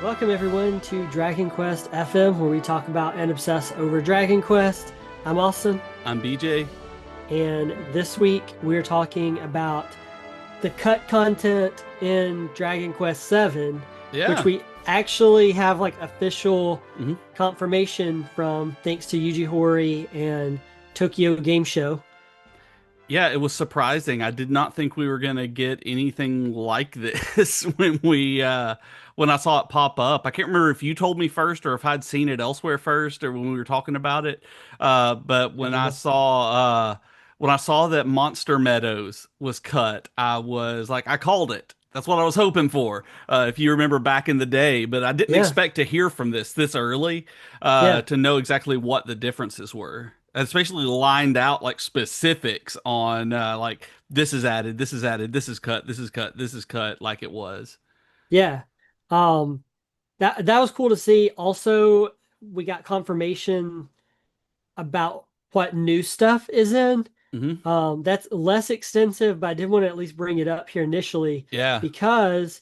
Welcome everyone to Dragon Quest FM, where we talk about and obsess over Dragon Quest. I'm Austin, I'm BJ. and this week we're talking about the cut content in Dragon Quest 7, which Yeah. we actually have like official hmm confirmation from thanks to Yuji Horii and Tokyo Game Show. Yeah, it was surprising. I did not think we were gonna get anything like this when I saw it pop up. I can't remember if you told me first or if I'd seen it elsewhere first or when we were talking about it. But when I saw that Monster Meadows was cut, I was like, I called it. That's what I was hoping for. If you remember back in the day, but I didn't Yeah, expect to hear from this early, yeah. to know exactly what the differences were, especially lined out like specifics on like this is added, this is added, this is cut, this is cut, this is cut, like it was. Yeah. Um that was cool to see. Also, we got confirmation about what new stuff is in. hmm That's less extensive, but I did want to at least bring it up here initially Yeah. because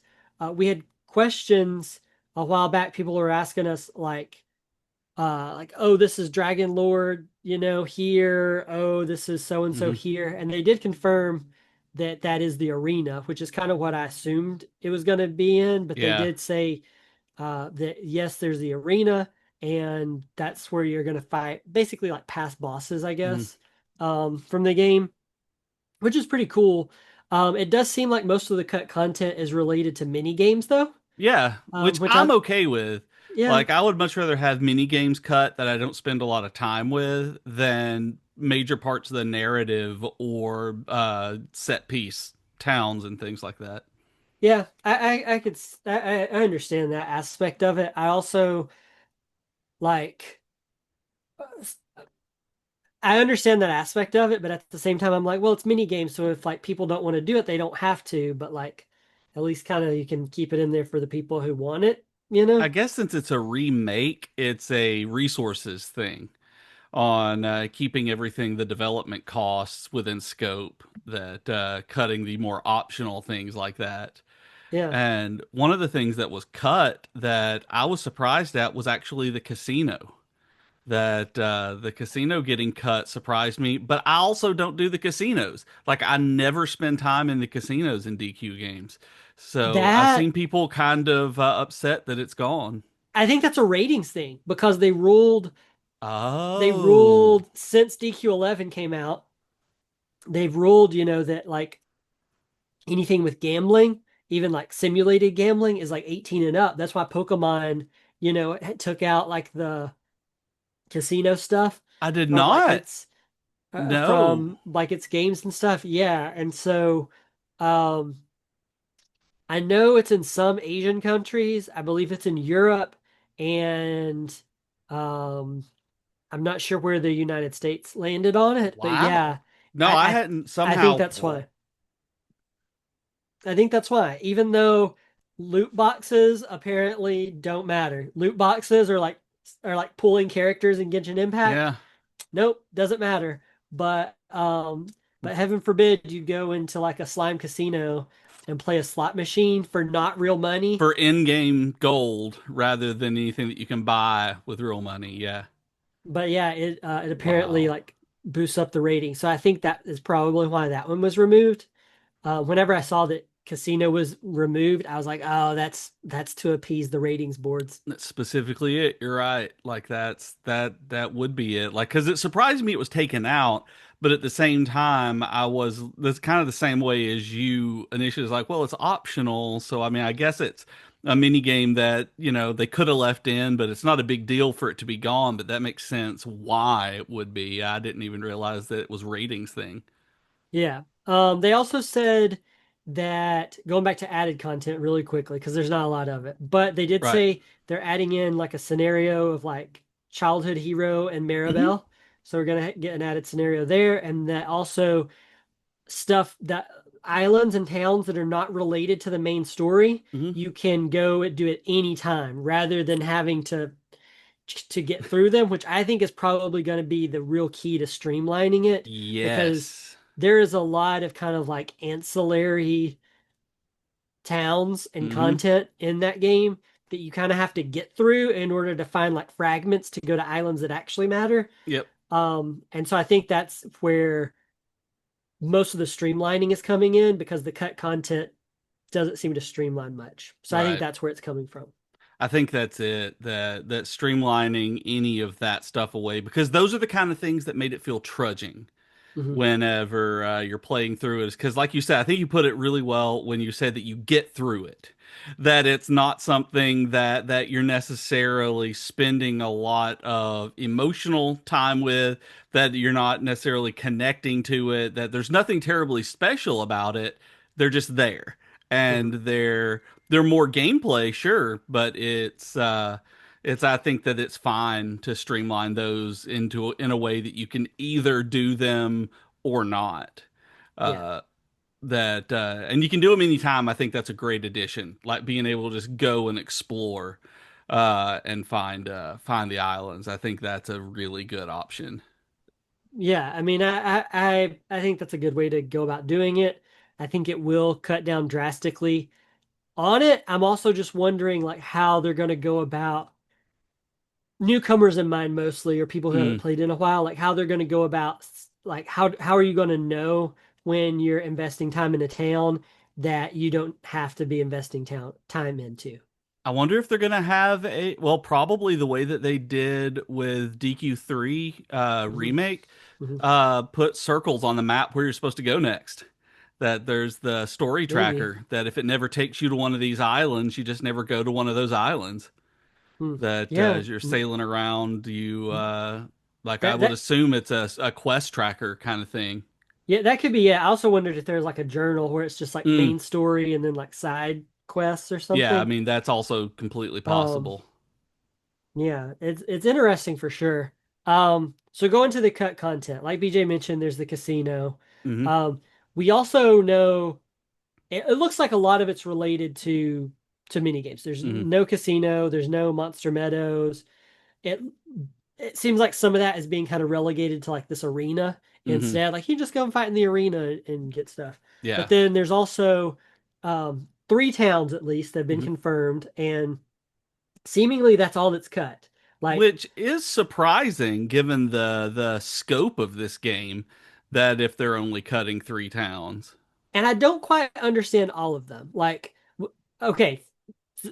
we had questions a while back. People were asking us oh, this is Dragon Lord, here. Oh, this is so and so hmm here, and they did confirm that that is the arena, which is kind of what I assumed it was going to be in. But they Yeah. did say that yes, there's the arena, and that's where you're going to fight basically like past bosses, I hmm guess, from the game, which is pretty cool. It does seem like most of the cut content is related to mini games, though, Yeah, which which I'm I, okay with. yeah, Like I would much rather have mini games cut that I don't spend a lot of time with than major parts of the narrative or set piece towns and things like that. yeah, I could, I understand that aspect of it. I also like, I understand that aspect of it, but at the same time, I'm like, well, it's mini games, so if like people don't want to do it, they don't have to. But like, at least kind of you can keep it in there for the people who want it, you know? I guess since it's a remake, it's a resources thing on keeping everything the development costs within scope, that cutting the more optional things like that. Yeah. And one of the things that was cut that I was surprised at was actually the casino. That the casino getting cut surprised me, but I also don't do the casinos. Like I never spend time in the casinos in DQ games. So I've That seen people kind of upset that it's gone. I think that's a ratings thing because they Oh, ruled since DQ11 came out, they've ruled, that like anything with gambling, even like simulated gambling is like 18 and up. That's why Pokemon, it took out like the casino stuff I did from like not. its No. games and stuff. Yeah, and so um I know it's in some Asian countries. I believe it's in Europe and um I'm not sure where the United States landed on it, but yeah, Wow. No, I I hadn't I think somehow. that's why. I think that's why. Even though loot boxes apparently don't matter. Loot boxes are like pulling characters in Genshin Impact. Yeah. Nope, doesn't matter. But heaven forbid you go into like a slime casino and play a slot machine for not real money. For in-game gold rather than anything that you can buy with real money. Yeah. But yeah, it apparently Wow. like boosts up the rating. So I think that is probably why that one was removed. Whenever I saw that Casino was removed, I was like, oh, that's to appease the ratings boards. That's specifically it. You're right. Like that would be it. Like because it surprised me it was taken out, but at the same time, that's kind of the same way as you initially was like, well, it's optional. So I mean, I guess it's a mini game that, they could have left in, but it's not a big deal for it to be gone, but that makes sense why it would be. I didn't even realize that it was ratings thing. Yeah. They also said that going back to added content really quickly because there's not a lot of it, but they did Right. say they're adding in like a scenario of like childhood hero and hmm Maribel. So we're gonna get an added scenario there, and that also stuff that islands and towns that are not related to the main story, hmm you can go and do it anytime rather than having to get through them, which I think is probably going to be the real key to streamlining it because Yes. there is a lot of kind of like ancillary towns and hmm content in that game that you kind of have to get through in order to find like fragments to go to islands that actually matter. Yep. And so I think that's where most of the streamlining is coming in because the cut content doesn't seem to streamline much. So I think Right. that's where it's coming from. I think that's it. That streamlining any of that stuff away because those are the kind of things that made it feel trudging Hmm. whenever you're playing through it. Because, like you said, I think you put it really well when you said that you get through it. That it's not something that you're necessarily spending a lot of emotional time with. That you're not necessarily connecting to it. That there's nothing terribly special about it. They're just there, and Hmm. they're more gameplay, sure, but it's I think that it's fine to streamline those into in a way that you can either do them or not. Yeah. Uh, that and you can do them anytime. I think that's a great addition, like being able to just go and explore and find the islands. I think that's a really good option. Yeah. I mean, I think that's a good way to go about doing it. I think it will cut down drastically on it. I'm also just wondering like how they're going to go about newcomers in mind mostly or people who haven't Mm. played in a while, like how they're going to go about like how are you going to know when you're investing time in a town that you don't have to be investing time into? I wonder if they're gonna have a well, probably the way that they did with DQ3 Hmm. remake, Hmm. put circles on the map where you're supposed to go next. That there's the story Maybe. tracker that if it never takes you to one of these islands, you just never go to one of those islands. Hmm. That Yeah. as you're sailing around, you like I That would that assume it's a quest tracker kind of thing. yeah, that could be. Yeah, I also wondered if there's like a journal where it's just like Mm, main story and then like side quests or yeah, I something. mean that's also completely Um, possible. yeah, it's interesting for sure. So going to the cut content, like BJ mentioned, there's the casino. Hmm. Um, we also know it looks like a lot of it's related to mini games. There's Hmm. no casino, there's no Monster Meadows. It it seems like some of that is being kind of relegated to like this arena Hmm. instead. Like you just go and fight in the arena and get stuff. But Yeah. then there's also three towns at least that have been Hmm. confirmed, and seemingly that's all that's cut. Like, Which is surprising given the scope of this game, that if they're only cutting three towns. and I don't quite understand all of them. Like, okay,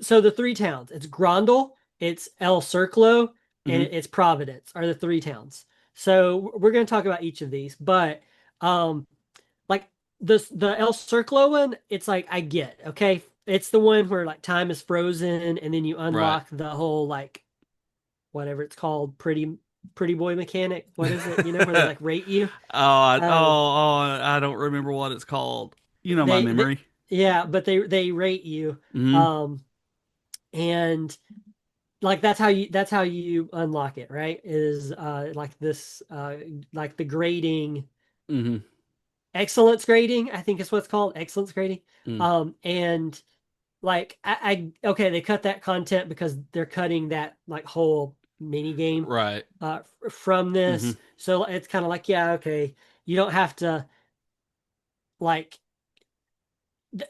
so the three towns, it's Grondel, it's El Circlo, and Hmm. it's Providence are the three towns. So we're going to talk about each of these, but um, like the El Circlo one, it's like I get, okay, it's the one where like time is frozen, and then you Right. unlock the whole like whatever it's called, pretty boy mechanic. What is it? Where they like rate you. Um, I don't remember what it's called. You know my they memory. yeah, but they rate you. Hmm. Um, and like that's how you unlock it, right? Is like this like the grading Hmm. excellence grading, I think is what's called excellence grading. Mm. And like I okay, they cut that content because they're cutting that like whole mini game Right. from Hmm. this. So it's kind of like, yeah, okay, you don't have to like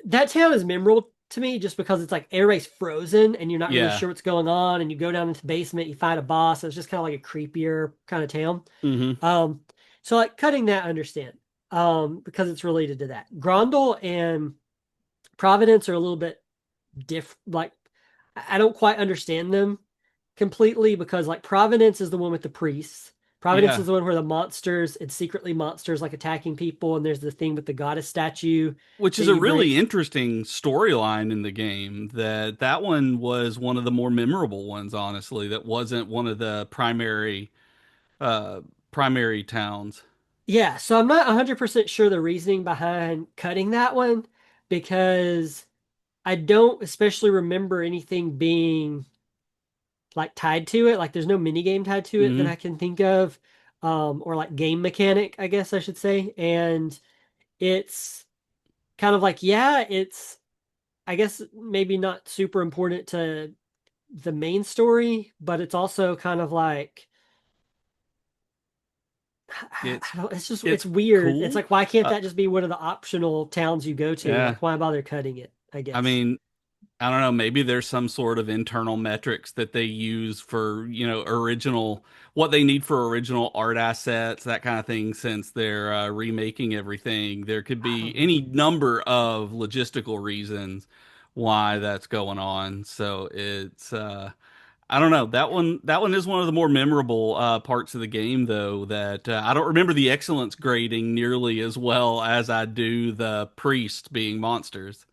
that town is memorable to me just because it's like everybody's frozen and you're not really Yeah. sure what's going on, and you go down into the basement, you fight a boss. So it's just kind of like a creepier kind of town. Hmm. Um, so like cutting that, I understand, because it's related to that. Grondel and Providence are a little bit like I don't quite understand them completely because like Providence is the one with the priests. Providence Yeah. is the one where the monsters, it's secretly monsters like attacking people, and there's the thing with the goddess statue Which is that a you break. really interesting storyline in the game. That one was one of the more memorable ones, honestly. That wasn't one of the uh primary towns. Yeah, so I'm not 100% sure the reasoning behind cutting that one because I don't especially remember anything being like tied to it. Like there's no mini game tied to it that Hmm. I can think of, or like game mechanic, I guess I should say. And it's kind of like, yeah, it's I guess maybe not super important to the main story, but it's also kind of like It's I don't, it's just it's it's weird. It's cool. like why can't Uh, that just be one of the optional towns you go to? yeah. Like why bother cutting it, I I guess. mean, I don't know, maybe there's some sort of internal metrics that they use for, original, what they need for original art assets, that kind of thing, since they're remaking everything. There could I be don't know. any number of logistical reasons why that's going on. So I don't know. That one is one of the more memorable parts of the game, though, that I don't remember the excellence grading nearly as well as I do the priest being monsters.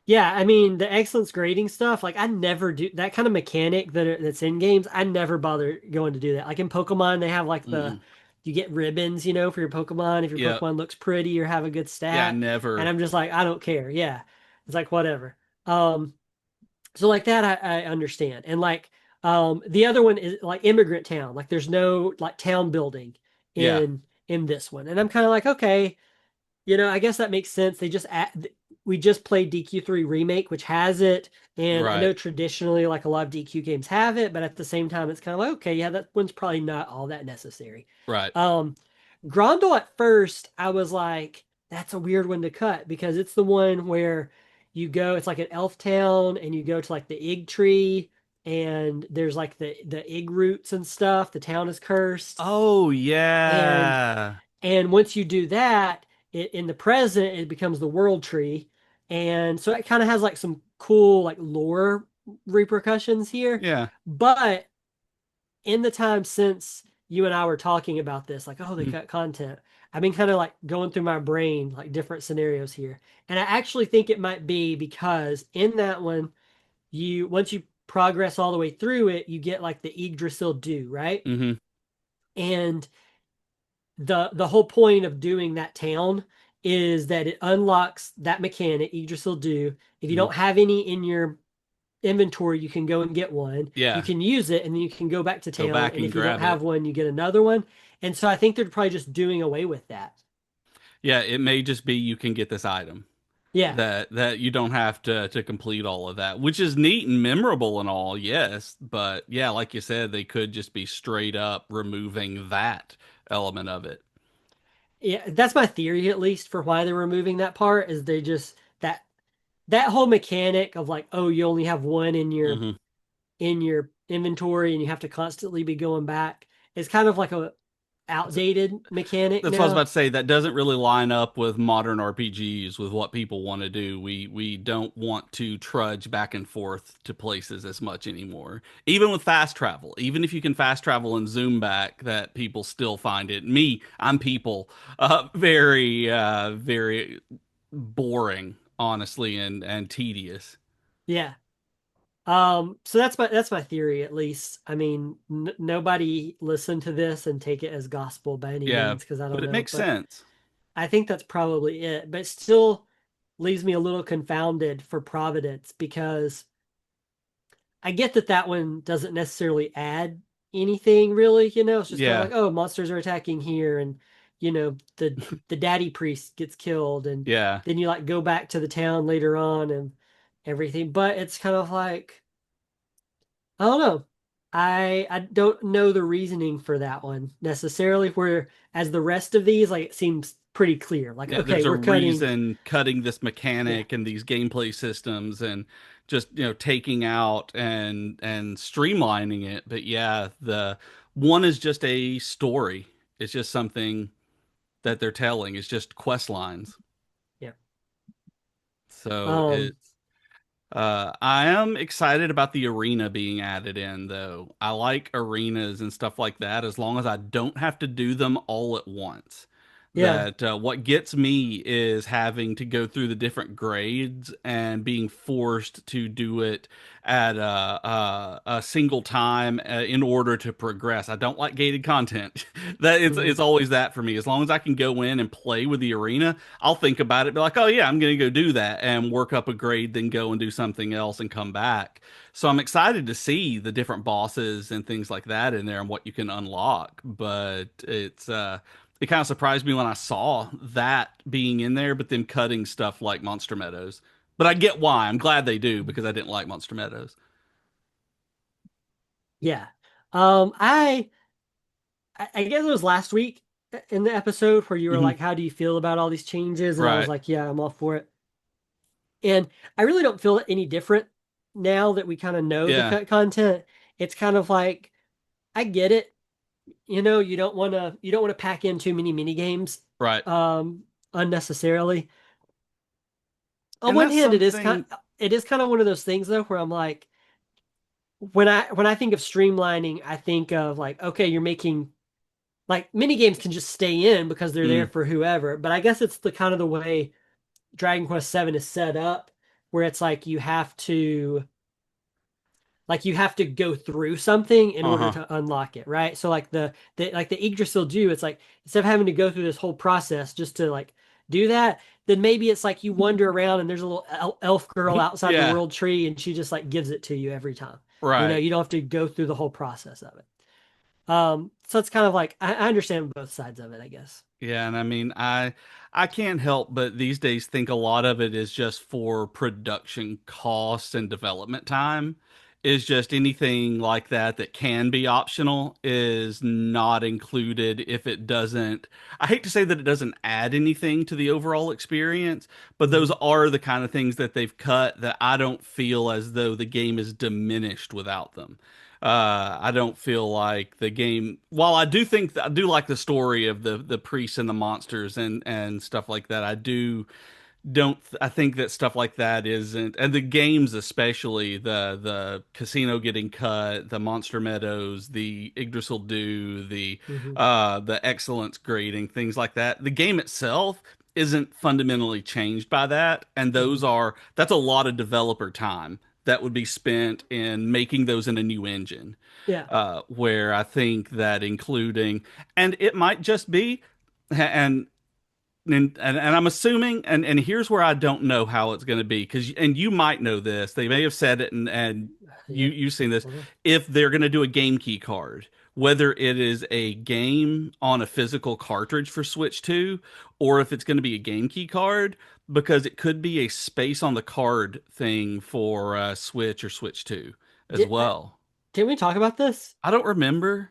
Yeah, I mean the excellence grading stuff, like I never do that kind of mechanic that's in games. I never bother going to do that. Like in Pokemon, they have like the Mm-mm. you get ribbons, for your Pokemon if your Yeah. Pokemon looks pretty or have a good Yeah, stat. And never. I'm just like, I don't care. Yeah. It's like whatever. Um, so like that I understand. And like the other one is like Immigrant Town. Like there's no like town building Yeah. in this one. And I'm kind of like, okay, I guess that makes sense. We just played DQ3 Remake, which has it, and I Right. know traditionally like a lot of DQ games have it, but at the same time, it's kind of like okay, yeah, that one's probably not all that necessary. Right. Um, Grondel at first, I was like, that's a weird one to cut because it's the one where you go, it's like an elf town, and you go to like the Ig tree, and there's like the Ig roots and stuff. The town is cursed, Oh, and yeah. once you do that, in the present, it becomes the world tree. And so it kind of has like some cool like lore repercussions here. Yeah. But in the time since you and I were talking about this, like, oh, they Mhm. cut content, I've been kind of like going through my brain, like different scenarios here. And I actually think it might be because in that one, once you progress all the way through it, you get like the Yggdrasil dew, right? Mhm. And the whole point of doing that town is that it unlocks that mechanic, Yggdrasil do. If you Mhm. don't have any in your inventory, you can go and get one. You Yeah. can use it, and then you can go back to Go town. back And and if you don't grab have it. one, you get another one. And so I think they're probably just doing away with that. Yeah, it may just be you can get this item. Yeah. That you don't have to complete all of that, which is neat and memorable and all, yes. But yeah, like you said, they could just be straight up removing that element of it. Yeah, that's my theory at least for why they're removing that part is they just that whole mechanic of like, oh, you only have one Hmm. in your inventory and you have to constantly be going back. It's kind of like a outdated mechanic That's what I was now. about to say. That doesn't really line up with modern RPGs with what people want to do. We don't want to trudge back and forth to places as much anymore. Even with fast travel, even if you can fast travel and zoom back, that people still find it. I'm people, very boring, honestly, and tedious. Yeah. So that's my theory at least. I mean, nobody listen to this and take it as gospel by any Yeah, means because I but don't it know, makes but sense. I think that's probably it. But it still leaves me a little confounded for Providence because I get that that one doesn't necessarily add anything really, It's just kind of Yeah, like, oh, monsters are attacking here and the daddy priest gets killed and yeah. then you like go back to the town later on and everything. But it's kind of like I don't know. I don't know the reasoning for that one necessarily, where as the rest of these, like it seems pretty clear. Like, Yeah, okay, there's a we're cutting. reason cutting this Yeah, mechanic and these gameplay systems and just, taking out and streamlining it. But yeah, the one is just a story. It's just something that they're telling. It's just quest lines. yeah. So Um, it's I am excited about the arena being added in, though. I like arenas and stuff like that as long as I don't have to do them all at once. yeah. That what gets me is having to go through the different grades and being forced to do it at a single time in order to progress. I don't like gated content. That it's Mhm. always that for me. As long as I can go in and play with the arena, I'll think about it, be like, oh yeah, I'm gonna go do that and work up a grade, then go and do something else and come back. So I'm excited to see the different bosses and things like that in there and what you can unlock. But it kind of surprised me when I saw that being in there, but then cutting stuff like Monster Meadows. But I get why. I'm glad they do because I didn't like Monster Meadows. Yeah. I guess it was last week in the episode where you were Hmm. like, "How do you feel about all these changes?" And I was Right. like, "Yeah, I'm all for it." And I really don't feel any different now that we kind of know the Yeah, content. It's kind of like I get it. You don't want to pack in too many mini games right. um unnecessarily. On And one that's hand, something, it is kind of one of those things though where I'm like when I think of streamlining, I think of like, okay, you're making like mini games can just stay in because they're there mm, for whoever. But I guess it's the kind of the way Dragon Quest VII is set up, where it's like you have to go through something in order uh-huh. to unlock it, right? So like the Yggdrasil Dew, it's like instead of having to go through this whole process just to like do that, then maybe it's like you wander around and there's a little elf girl outside the Yeah, world tree and she just like gives it to you every time. right. You don't have to go through the whole process of it. So it's kind of like I understand both sides of it, I guess. Yeah, and I mean, I can't help but these days think a lot of it is just for production costs and development time. Is just anything like that that can be optional is not included if it doesn't. I hate to say that it doesn't add anything to the overall experience, but those Hmm. are the kind of things that they've cut that I don't feel as though the game is diminished without them. I don't feel like the game. While I do think I do like the story of the priests and the monsters and stuff like that. I do don't. I think that stuff like that isn't, and the games especially the casino getting cut, the monster meadows, the Yggdrasil Dew, Hmm. the excellence grading, things like that. The game itself isn't fundamentally changed by that, and Hmm. that's a lot of developer time that would be spent in making those in a new engine. Yeah. Where I think that including, and it might just be, and and I'm assuming, and here's where I don't know how it's going to be because, and you might know this, they may have said it, and Yep. you've seen this, Uh-huh. if they're going to do a game key card, whether it is a game on a physical cartridge for Switch 2, or if it's going to be a game key card, because it could be a space on the card thing for Switch or Switch 2 as Did, well. can we talk about this? I don't remember.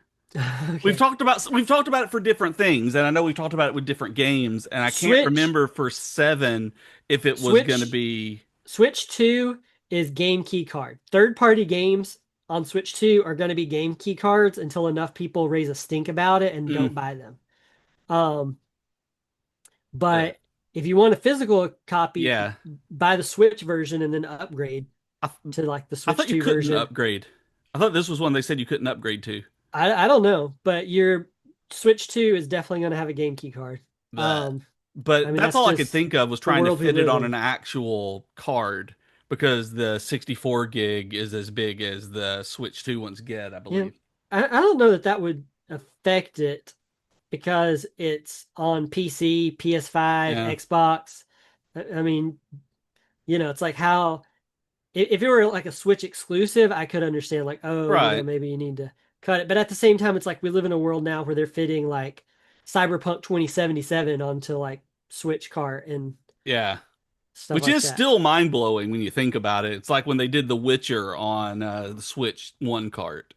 Okay. We've talked about it for different things, and I know we've talked about it with different games, and I can't Switch remember for seven if it was going to Switch be. Switch 2 is game key card. Third-party games on Switch 2 are going to be game key cards until enough people raise a stink about it and Mm, don't buy them. Um, the but if you want a physical copy, yeah, buy the Switch version and then upgrade I to like the I Switch thought you 2 couldn't version. upgrade. I thought this was one they said you couldn't upgrade to. I don't know, but your Switch 2 is definitely going to have a game key card. The Um, I but mean, that's that's all I could just think of was the trying to world we fit it live on in. an actual card because the 64 gig is as big as the Switch 2 ones get, I Yeah, believe. I don't know that that would affect it because it's on PC, PS5, Yeah, Xbox. I mean, it's like how if it were like a Switch exclusive, I could understand like, oh, right. maybe you need to cut it. But at the same time, it's like we live in a world now where they're fitting like Cyberpunk 2077 onto like Switch cart and Yeah. stuff Which like is that. still mind blowing when you think about it. It's like when they did The Witcher on the Switch 1 cart.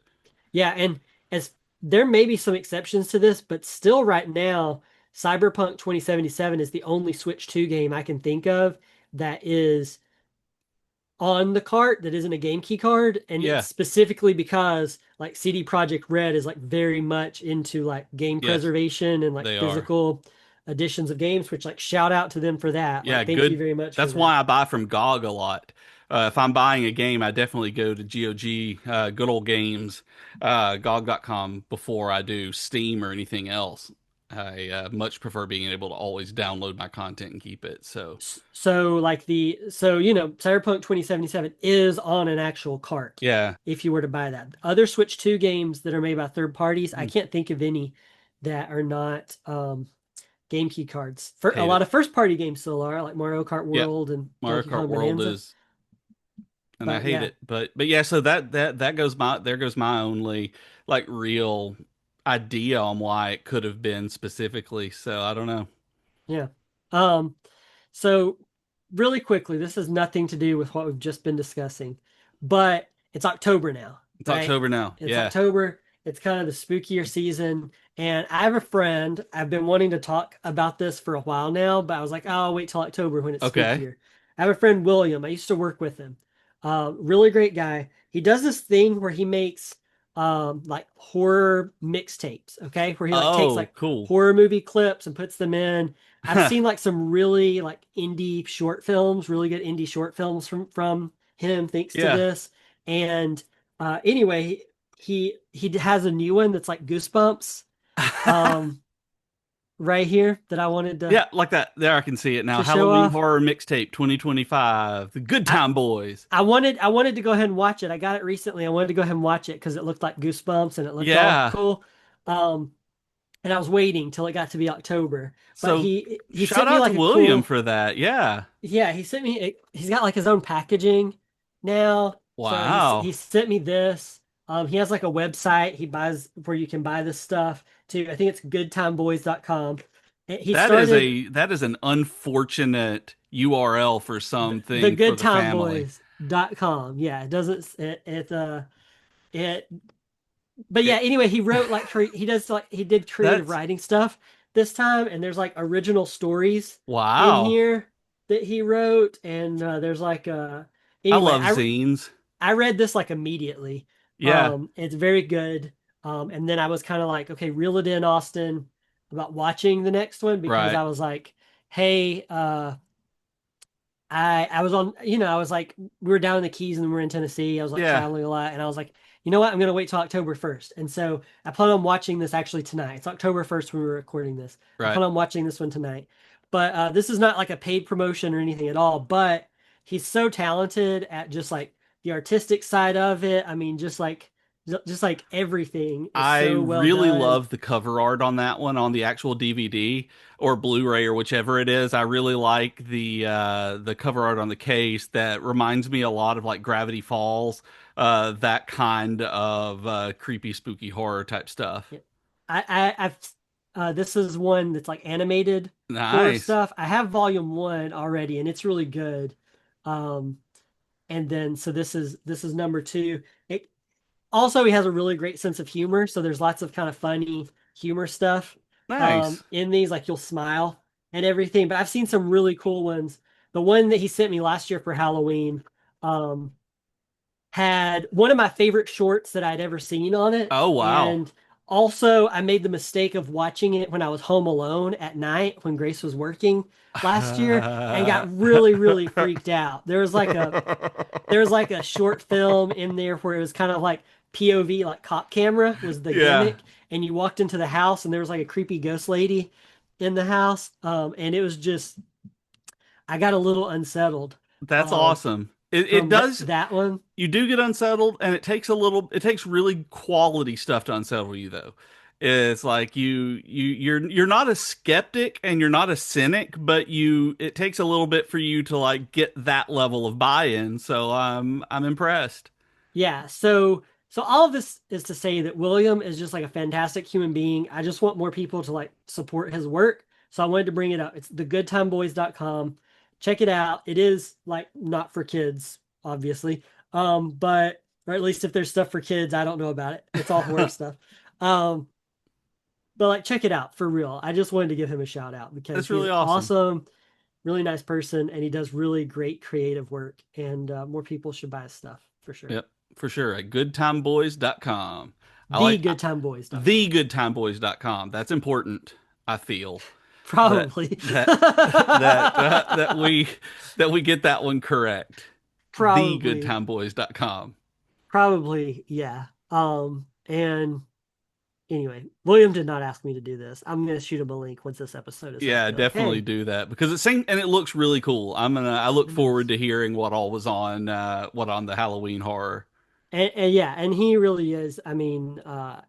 Yeah, and as there may be some exceptions to this, but still right now, Cyberpunk 2077 is the only Switch 2 game I can think of that is on the cart that isn't a game key card, and it's Yeah, specifically because like CD Projekt Red is like very much into like game yes, preservation and like they are. physical editions of games, which like shout out to them for that. Yeah, Like thank you good. very much for That's that. why I buy from GOG a lot. If I'm buying a game, I definitely go to GOG, good old games, GOG.com before I do Steam or anything else. I much prefer being able to always download my content and keep it. So, So like Cyberpunk 2077 is on an actual cart yeah. if you were to buy that. Other Switch 2 games that are made by third parties, I Mm, can't think of any that are not game key cards. For a hate lot it. of first party games still are, like Mario Kart Yep. World and Mario Donkey Kart Kong World Bonanza. is, and I But hate yeah, it. But yeah, so that goes my there goes my only like real idea on why it could have been specifically. So I don't know. yeah. Um, so really quickly, this has nothing to do with what we've just been discussing, but it's October now, It's right? October now. It's Yeah. October. It's kind of the spookier season. And I have a friend, I've been wanting to talk about this for a while now, but I was like, oh, I'll wait till October when it's Okay. spookier. I have a friend William. I used to work with him. Really great guy. He does this thing where he makes like horror mixtapes, okay? Where he like takes Oh, like cool. horror movie clips and puts them in. I've seen like some really like indie short films, really good indie short films from him thanks to Yeah. this. And anyway, he has a new one that's like Goosebumps um right here that I wanted Yeah, like that. There, I can see it now. to show Halloween off. Horror Mixtape 2025. The Good I Time Boys. I wanted to go ahead and watch it. I got it recently. I wanted to go ahead and watch it because it looked like Goosebumps and it looked all Yeah. cool. Um, and I was waiting till it got to be October. But So he shout sent me out to like a William cool for that. Yeah. yeah, he sent me he's got like his own packaging now. So he Wow. sent me this. He has like a website he buys where you can buy this stuff too. I think it's goodtimeboys.com. He started That is an unfortunate URL for the something for the family. goodtimeboys.com. Yeah, it doesn't it but yeah, anyway, he wrote like he does like he did creative That's writing stuff this time, and there's like original stories in wow. here that he wrote, and there's like I anyway, love zines. I read this like immediately. Yeah, It's very good. And then I was kind of like, okay, reel it in, Austin, about watching the next one because right. I was like, hey, I was on, I was like, we were down in the Keys and we are in Tennessee. I was like Yeah, traveling a lot, and I was like, you know what? I'm gonna wait till October 1st. And so I plan on watching this actually tonight. It's October 1st when we're recording this. I right. plan on watching this one tonight. But this is not like a paid promotion or anything at all. But he's so talented at just like the artistic side of it. I mean, just like everything is I so well really done. love the cover art on that one on the actual DVD or Blu-ray or whichever it is. I really like the cover art on the case that reminds me a lot of like Gravity Falls, that kind of creepy, spooky horror type stuff. Yeah. I've this is one that's like animated horror Nice. stuff. I have volume one already, and it's really good. Um, and then so this is number two. It also he has a really great sense of humor, so there's lots of kind of funny humor stuff Nice. in these, like you'll smile and everything. But I've seen some really cool ones. The one that he sent me last year for Halloween, um, had one of my favorite shorts that I'd ever seen on it. Oh wow. And also, I made the mistake of watching it when I was home alone at night when Grace was working last year and got really, really freaked out. There was like a short film in there where it was kind of like POV, like cop camera was the Yeah, gimmick, and you walked into the house and there was like a creepy ghost lady in the house. And it was just I got a little unsettled that's um awesome. It from does. that one. You do get unsettled, and it takes really quality stuff to unsettle you, though. It's like you're not a skeptic and you're not a cynic, but it takes a little bit for you to like get that level of buy-in. So I'm impressed. Yeah, so all of this is to say that William is just like a fantastic human being. I just want more people to like support his work. So I wanted to bring it up. It's thegoodtimeboys.com. Check it out. It is like not for kids, obviously. But or at least if there's stuff for kids, I don't know about it. It's all horror stuff. Um, but like check it out for real. I just wanted to give him a shout out because That's he's really awesome. awesome, really nice person, and he does really great creative work. And more people should buy his stuff for sure. Yep, for sure. At goodtimeboys.com. I like Thegoodtimeboys.com. thegoodtimeboys.com. That's important, I feel. That Probably. that that we get that one correct. Probably. Thegoodtimeboys.com. Probably, yeah. And anyway, William did not ask me to do this. I'm gonna shoot him a link once this episode is up. Yeah, Be like, definitely hey, do that because it looks really cool. I look it forward is. to hearing what all was on what on the Halloween horror. And yeah, and he really is. I mean,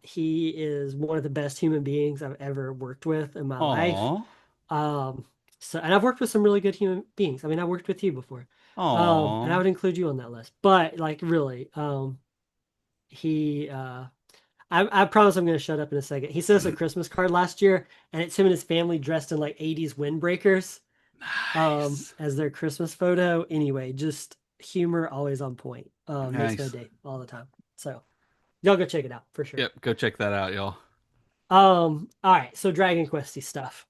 he is one of the best human beings I've ever worked with in my life. Aw. Um, so and I've worked with some really good human beings. I mean, I worked with you before. And I Aw. would include you on that list. But like really, he I promise I'm gonna shut up in a second. He sent us a Christmas card last year, and it's him and his family dressed in like 80s windbreakers Nice. as their Christmas photo. Anyway, just humor always on point. Makes my Nice. day all the time. So y'all go check it out for sure. Yep, go check that out, y'all. All right, so Dragon Questy stuff.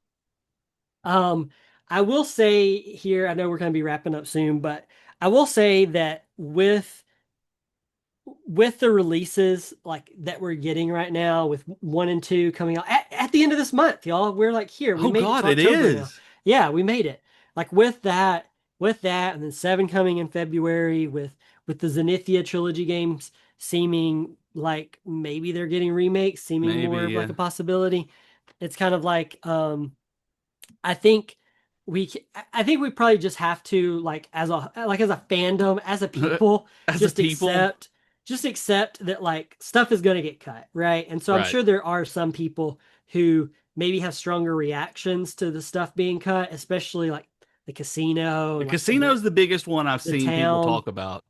Um, I will say here, I know we're going to be wrapping up soon, but I will say that with the releases like that we're getting right now, with one and two coming out at the end of this month, y'all, we're like here, we Oh made it God, to it October now. is. Yeah, we made it. Like with that, and then seven coming in February, with the Zenithia trilogy games seeming like maybe they're getting remakes, seeming more Maybe, of like yeah. a possibility. It's kind of like I think I think we probably just have to like as a fandom, as a people, As a just people, accept just accept that like stuff is going to get cut, right? And so I'm right. sure there are some people who maybe have stronger reactions to the stuff being cut, especially like the casino The and like casino's the biggest one I've the seen people town. talk about.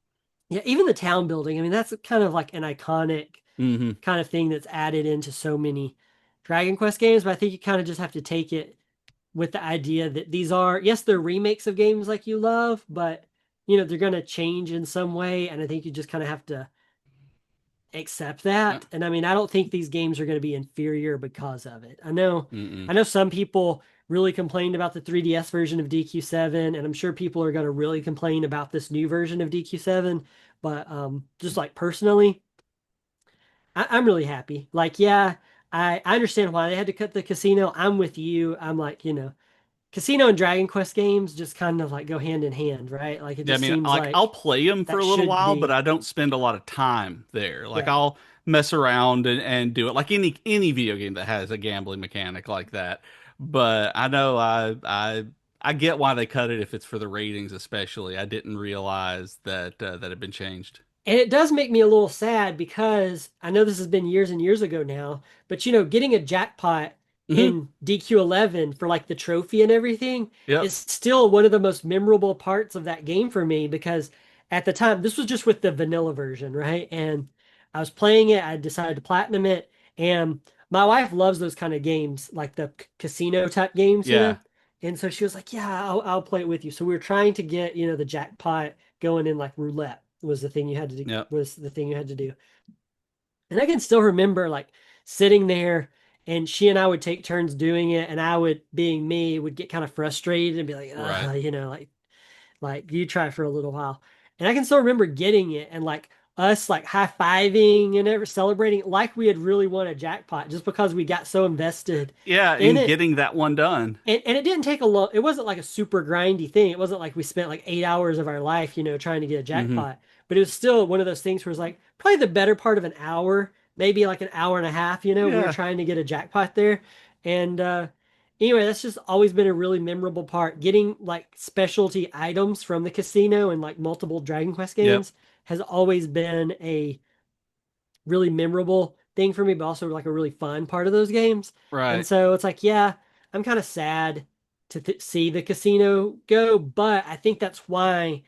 Yeah, even the town building. I mean, that's kind of like an iconic Hmm. kind of thing that's added into so many Dragon Quest games, but I think you kind of just have to take it with the idea that these are, yes, they're remakes of games like you love, but they're going to change in some way. And I think you just kind of have to accept Yeah. that. And I mean, I don't think these games are going to be inferior because of it. Mm-mm. I know some people really complained about the 3DS version of DQ7, and I'm sure people are going to really complain about this new version of DQ7. But just like personally, I'm really happy. Like, yeah, I understand why they had to cut the casino. I'm with you. I'm like, Casino and Dragon Quest games just kind of like go hand in hand, right? Like it Yeah, I just mean, seems like I'll like play them for that a little should while, but be. I don't spend a lot of time there. Like Yeah. I'll mess around and do it like any video game that has a gambling mechanic like that. But I know I get why they cut it if it's for the ratings, especially. I didn't realize that that had been changed. And it does make me a little sad because I know this has been years and years ago now, but getting a jackpot Hmm. in DQ11 for like the trophy and everything Yep. is still one of the most memorable parts of that game for me because at the time, this was just with the vanilla version, right? And I was playing it, I decided to platinum it, and my wife loves those kind of games, like the casino type games, Yeah. And so she was like, "Yeah, I'll play it with you." So we were trying to get, the jackpot going in like roulette was the thing you had to do, Yep. was the thing you had to do. And I can still remember like sitting there and she and I would take turns doing it and I would being me would get kind of frustrated and be like, Right. like you try for a little while. And I can still remember getting it and like us like high-fiving and ever celebrating like we had really won a jackpot just because we got so invested Yeah, in and it. getting that one done. And it didn't take a long, it wasn't like a super grindy thing. It wasn't like we spent like 8 hours of our life, trying to get a Hmm. jackpot. But it was still one of those things where it's like probably the better part of an hour, maybe like an hour and a half, we were Yeah. trying to get a jackpot there. And anyway, that's just always been a really memorable part. Getting like specialty items from the casino and like multiple Dragon Quest Yep. games has always been a really memorable thing for me, but also like a really fun part of those games. And Right. so it's like, yeah, I'm kind of sad to see the casino go, but I think that's why,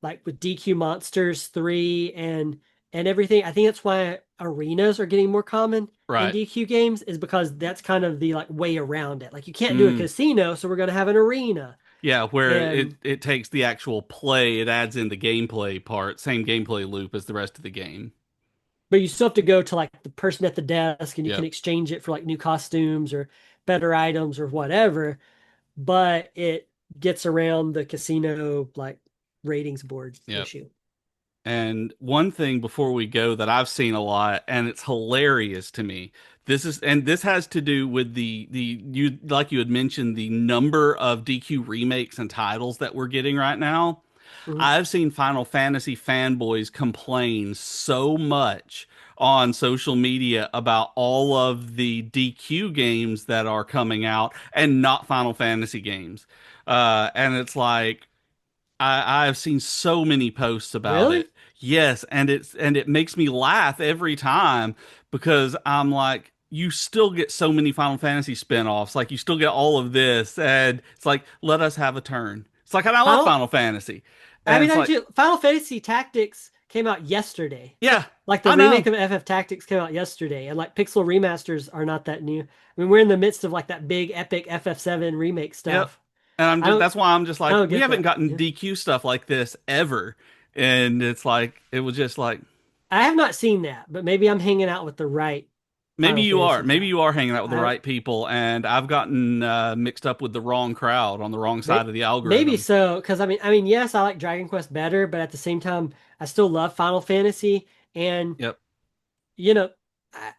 like with DQ Monsters 3 and everything, I think that's why arenas are getting more common in Right. DQ games is because that's kind of the like way around it. Like you can't do a Mm. casino, so we're gonna have an arena. Yeah, where it And it takes the actual play, it adds in the gameplay part, same gameplay loop as the rest of the game. but you still have to go to like the person at the desk and you can Yep. exchange it for like new costumes or better items or whatever. But it gets around the casino like ratings board Yep. issue. And one thing before we go that I've seen a lot, and it's hilarious to me. This has to do with the you like you had mentioned the number of DQ remakes and titles that we're getting right now. Mhm. I've seen Final Fantasy fanboys complain so much on social media about all of the DQ games that are coming out and not Final Fantasy games. And it's like I've seen so many posts about Really? it. Yes, and it makes me laugh every time because I'm like, you still get so many Final Fantasy spin-offs. Like you still get all of this, and it's like, let us have a turn. It's like, and I love Final, Final Fantasy. I And mean, it's like, actually, Final Fantasy Tactics came out yesterday. yeah, Like the I remake know. of FF Tactics came out yesterday, and like pixel remasters are not that new. I mean, we're in the midst of like that big epic FF7 remake Yep. stuff. And I'm I just don't, that's why I'm just I like, don't we get haven't that. gotten Yeah. DQ stuff like this ever. And it's like it was just like, I have not seen that, but maybe I'm hanging out with the right Maybe Final you are. Fantasy Maybe now. you are hanging out with the I right people, and I've gotten mixed up with the wrong crowd on the wrong side of the maybe algorithm. so, because I mean, yes, I like Dragon Quest better, but at the same time, I still love Final Fantasy, and Yep. you know,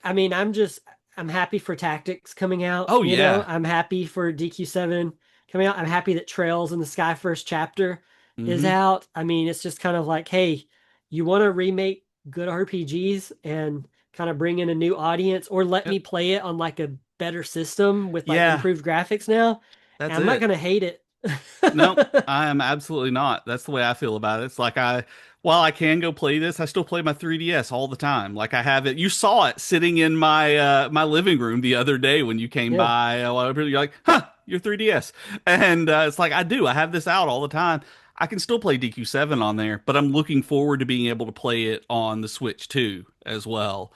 I mean, I'm happy for Tactics coming out. Oh yeah. I'm happy for DQ7 coming out. I'm happy that Trails in the Sky first chapter is Hmm. out. I mean, it's just kind of like, hey, you want to remake good RPGs and kind of bring in a new audience, or let Yep. me play it on like a better system with like Yeah, improved graphics now, and that's I'm not it. gonna hate it. No, I am absolutely not. That's the way I feel about it. It's like while I can go play this, I still play my 3DS all the time. Like I have it. You saw it sitting in my living room the other day when you came Yeah. by. You're like, huh, your 3DS. And it's like I do. I have this out all the time. I can still play DQ7 on there, but I'm looking forward to being able to play it on the Switch too, as well.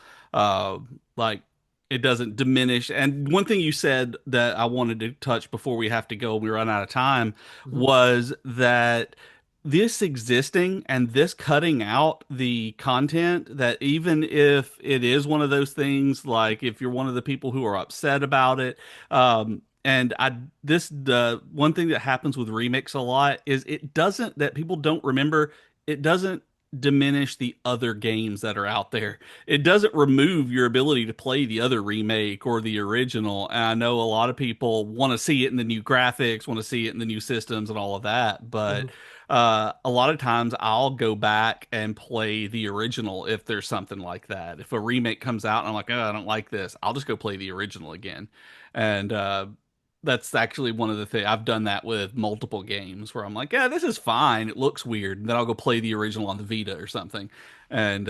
Like it doesn't diminish. And one thing you said that I wanted to touch before we have to go, we run out of time, Mhm. was that this existing and this cutting out the content, that even if it is one of those things, like if you're one of the people who are upset about it, and I this the one thing that happens with remakes a lot is it doesn't that people don't remember, it doesn't diminish the other games that are out there. It doesn't remove your ability to play the other remake or the original. And I know a lot of people want to see it in the new graphics, want to see it in the new systems and all of that. But Mhm. a lot of times I'll go back and play the original if there's something like that. If a remake comes out and I'm like, oh, I don't like this, I'll just go play the original again. And that's actually one of the things I've done that with multiple games where I'm like, yeah, this is fine. It looks weird. And then I'll go play the original on the Vita or something. And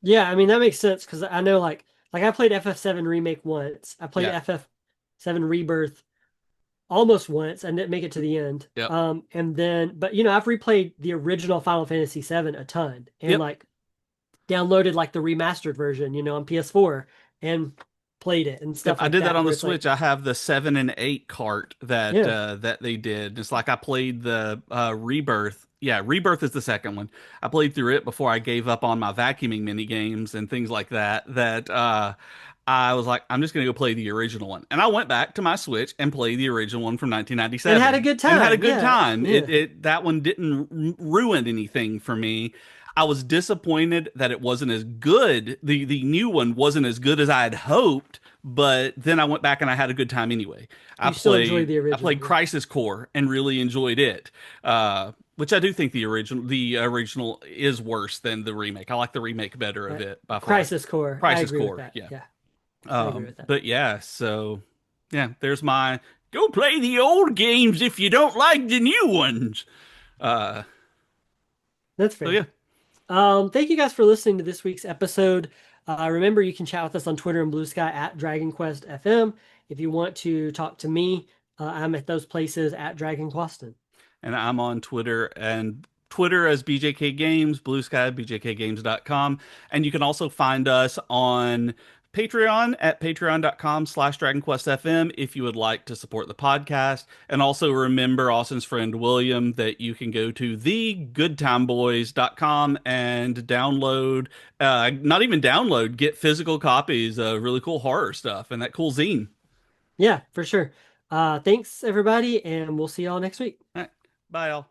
Yeah, I mean that makes sense because I know like I played FF7 Remake once. I played yeah, FF7 Rebirth almost once. I didn't make it to the end. yep, And then but I've replayed the original Final Fantasy VII a ton and yep. like downloaded like the remastered version, on PS4 and played it and Yep, stuff I like did that that on where the it's like, Switch. I have the 7 and 8 cart yeah. that they did. It's like I played the Rebirth. Yeah, Rebirth is the second one. I played through it before I gave up on my vacuuming mini games and things like that. I was like, I'm just gonna go play the original one, and I went back to my Switch and played the original one from And had a 1997 good and had a time. good Yeah. time. Yeah. It that one didn't ruin anything for me. I was disappointed that it wasn't as good. The new one wasn't as good as I had hoped, but then I went back and I had a good time anyway. You still enjoy the I original, played yeah. Crisis Core and really enjoyed it. Which I do think the original is worse than the remake. I like the remake better of Right. it by far. Crisis Core. I Crisis agree with Core, that. yeah. Yeah. I agree with that. But yeah, so yeah, there's my go play the old games if you don't like the new ones. Uh, That's so yeah. fair. Thank you guys for listening to this week's episode. Remember, you can chat with us on Twitter and Blue Sky at Dragon Quest FM. If you want to talk to me, I'm at those places at Dragon Queston. And I'm on Twitter as BJK Games, Blue Sky, bjkgames.com. And you can also find us on Patreon at patreon.com/DragonQuestFM if you would like to support the podcast. And also remember Austin's friend William that you can go to thegoodtimeboys.com and download, not even download, get physical copies of really cool horror stuff and that cool zine. Yeah, for sure. Thanks, everybody, and we'll see y'all next week. All right. Bye, all.